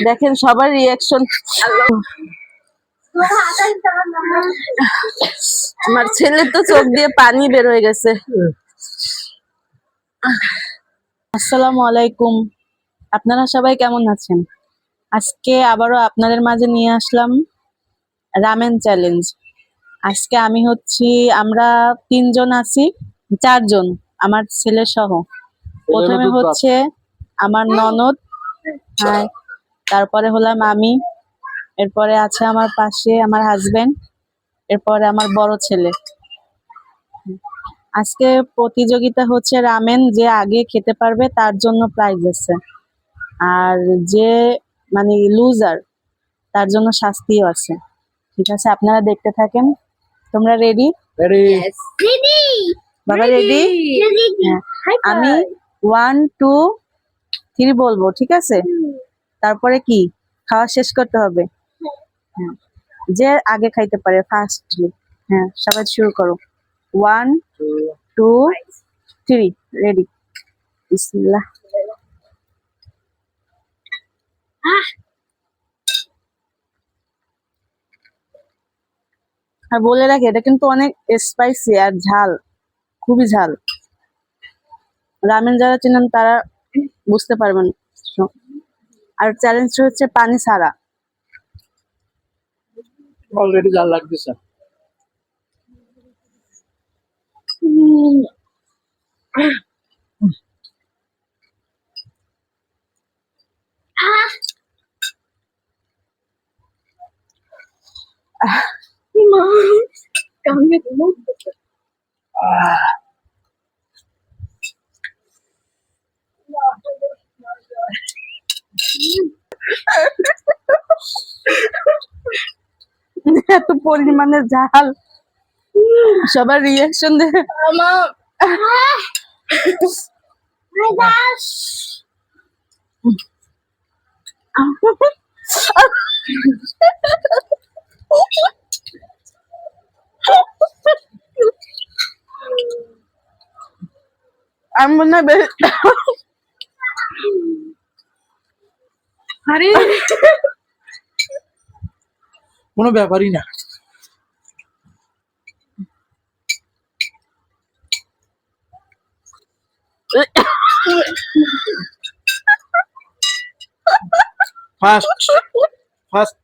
দেখেন সবার রিয়াকশন। আমার ছেলের তো চোখ দিয়ে পানি বের হয়ে গেছে। আসসালামু আলাইকুম, আপনারা সবাই কেমন আছেন? আজকে আবারও আপনাদের মাঝে নিয়ে আসলাম রামেন চ্যালেঞ্জ। আজকে আমরা 3 জন আছি, 4 জন আমার ছেলে সহ। প্রথমে হচ্ছে আমার ননদ, হ্যাঁ, তারপরে হলাম আমি, এরপরে আছে আমার পাশে আমার হাজবেন্ড, এরপরে আমার বড় ছেলে। আজকে প্রতিযোগিতা হচ্ছে রামেন, যে আগে খেতে পারবে তার জন্য প্রাইজ আছে, আর যে মানে লুজার তার জন্য শাস্তিও আছে। ঠিক আছে, আপনারা দেখতে থাকেন। তোমরা রেডি? বাবা রেডি? আমি 1 2 3 বলবো, ঠিক আছে? তারপরে কি খাওয়া শেষ করতে হবে। হ্যাঁ, যে আগে খাইতে পারে ফার্স্টলি। হ্যাঁ, সবাই শুরু করো। 1 2 3 রেডি। বিসমিল্লাহ। আর বলে রাখি, এটা কিন্তু অনেক স্পাইসি আর ঝাল, খুবই ঝাল। রামেন যারা চেনেন তারা বুঝতে পারবেন। আর চ্যালেঞ্জটা হচ্ছে পানি ছাড়া। অলরেডি জাল লাগতেছে। এত পরিমাণে ঝাল, সবার রিয়াকশন দেখে আমি মনে হয় আরে কোনো ব্যাপারই না। ফার্স্ট ফার্স্ট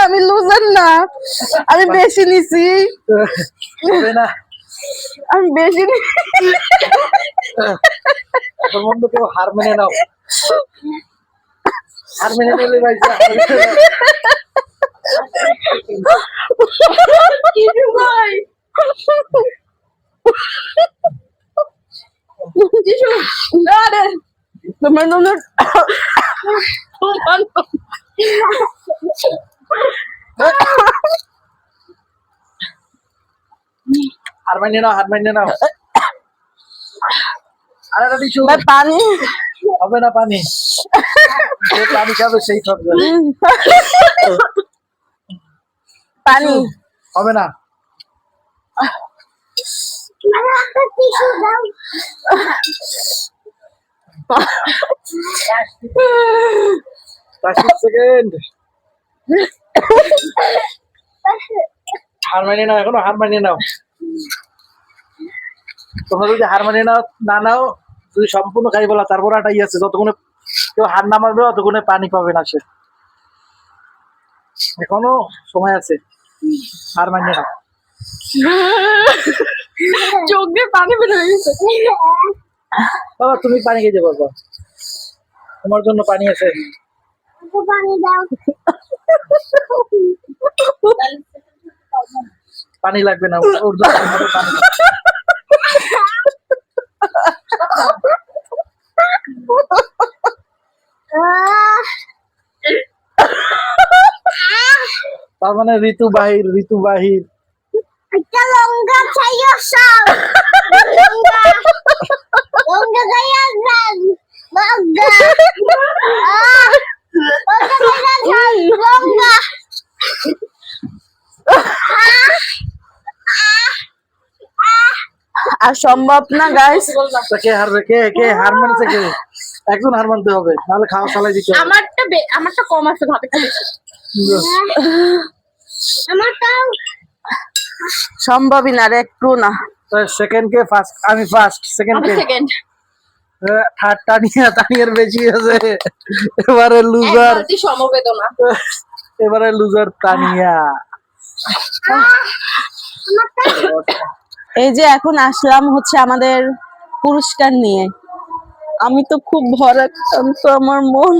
আমি লুজার না, আমি বেশি নিছি, না আমি বেশি বন্ধু, কেউ হার মেনে নাও, হার মেনে নিলে ভাই তোমার হার মেনে নাও, হার মেনে নাও। আরে কিছু পানি হবে না, পানি যে পানি খাবে সেই থাকবে, পানি হবে না। সেকেন্ড হার মানিয়ে নাও, এখনো হার মানিয়ে নাও। তোমরা যদি হার মানিয়ে নাও না নাও, যদি সম্পূর্ণ খাই বলা, তারপর আটাই আছে, যতক্ষণে কেউ হার না মারবে ততক্ষণে পানি পাবে না সে। এখনো সময় আছে, হার মানিয়ে নাও। চোখ দিয়ে পানি বের হয়ে গেছে। বাবা তুমি পানি খেতে পারবা, তোমার জন্য পানি আছে। পানি দাও। পানি লাগবে না, ওর জন্য আমাদের পানি লাগবে। তার মানে ঋতু বাহির। একটা লঙ্কা খাইও সব লঙ্কা লঙ্কা খাইও সব লঙ্কা লঙ্কা খাইও সব লঙ্কা আর সম্ভব না গাইস, তা কে হারবে? কে হার মানছে? কে একজন হার মানতে হবে, নাহলে খাওয়া চালাই দিতে হবে। আমারটা কম আছে ভাবে আমারটাও সম্ভবই না রে, একটু না। সেকেন্ড কে ফার্স্ট? আমি ফার্স্ট। সেকেন্ড কে? সেকেন্ড থার্ড তানিয়ার বেশি আছে। এবারে লুজার, সমবেদনা এবারে লুজার তানিয়া। এই যে এখন আসলাম হচ্ছে আমাদের পুরস্কার নিয়ে। আমি তো খুব ভরাক্রান্ত, আমার মন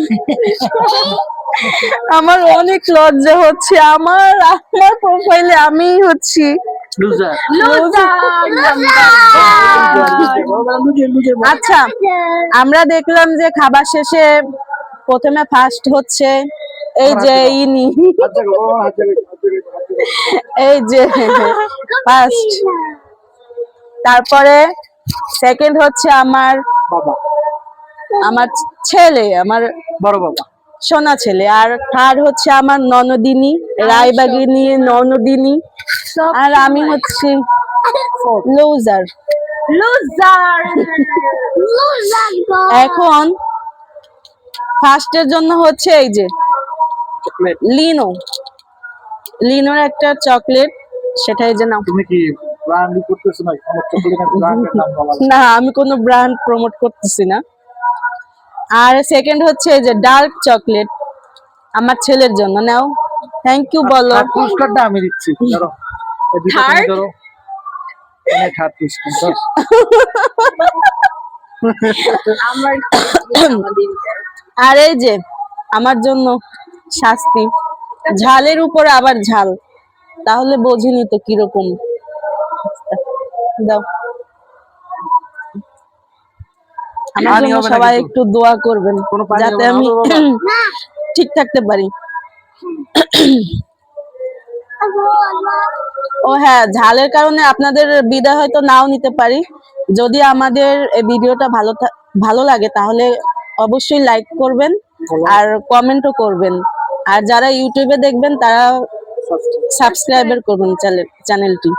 আমার অনেক লজ্জা হচ্ছে। আমার প্রোফাইলে আমি হচ্ছি লুজার। আচ্ছা, আমরা দেখলাম যে খাবার শেষে প্রথমে ফার্স্ট হচ্ছে এই যে ইনি, এই যে ফার্স্ট, তারপরে সেকেন্ড হচ্ছে আমার বাবা, আমার ছেলে, আমার বড় বাবা। সোনা ছেলে। আর থার্ড হচ্ছে আমার ননদিনী, রায়বাগিনী ননদিনী। আর আমি হচ্ছি লুজার। এখন ফার্স্টের জন্য হচ্ছে এই যে চকলেট। লিনোর একটা চকলেট, সেটাই যে নাম। তুমি কি ব্র্যান্ড করতেছ না? আমার চকলেটের ব্র্যান্ডের নাম বলা। না, আমি কোনো ব্র্যান্ড প্রমোট করতেছি না। আর সেকেন্ড হচ্ছে এই যে ডার্ক চকলেট, আমার ছেলের জন্য। নাও, থ্যাংক ইউ বলো। আর পুরস্কারটা আমি দিচ্ছি, ধরো এই দুটো তুমি Third? ধরো। এনে থার্ড পুরস্কার। আমার আর এই যে আমার জন্য শাস্তি, ঝালের উপর আবার ঝাল, তাহলে বোঝেনি তো কিরকম। দাও, আমার পানি জন্য হবে না সবাই কিন্তু। একটু দোয়া করবেন কোনো পানি যাতে হবে না, আমি হবে বাবা। ঠিক থাকতে পারি। ও হ্যাঁ, ঝালের কারণে আপনাদের বিদায় হয়তো নাও নিতে পারি। যদি আমাদের এই ভিডিওটা ভালো লাগে তাহলে অবশ্যই লাইক করবেন আর কমেন্টও করবেন। আর যারা ইউটিউবে দেখবেন তারা সাবস্ক্রাইবার করবেন চ্যানেলটি।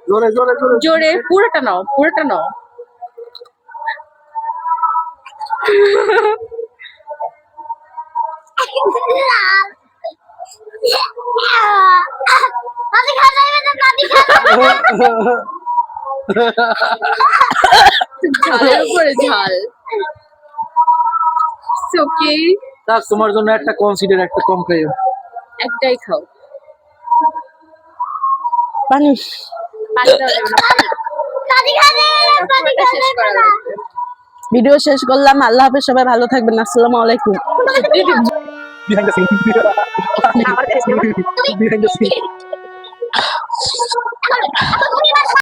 জোরে জোরে জোরে। জোরে পুরোটা নাও দাদি খাবে না, দাদি খাবে ঝালের উপরে ঝাল। ওকে, তার তোমার জন্য একটা কনসিডার, একটা কম খাইও। একটাই খাও। পানি পানিটা দেবে না, দাদি খাবে না, দাদি পুরোটা শেষ করা খাবে না। লাগবে। ভিডিও শেষ করলাম। আল্লাহ হাফেজ, সবাই ভালো থাকবেন। আসসালামু আলাইকুম। Behind the scene. Behind the scene.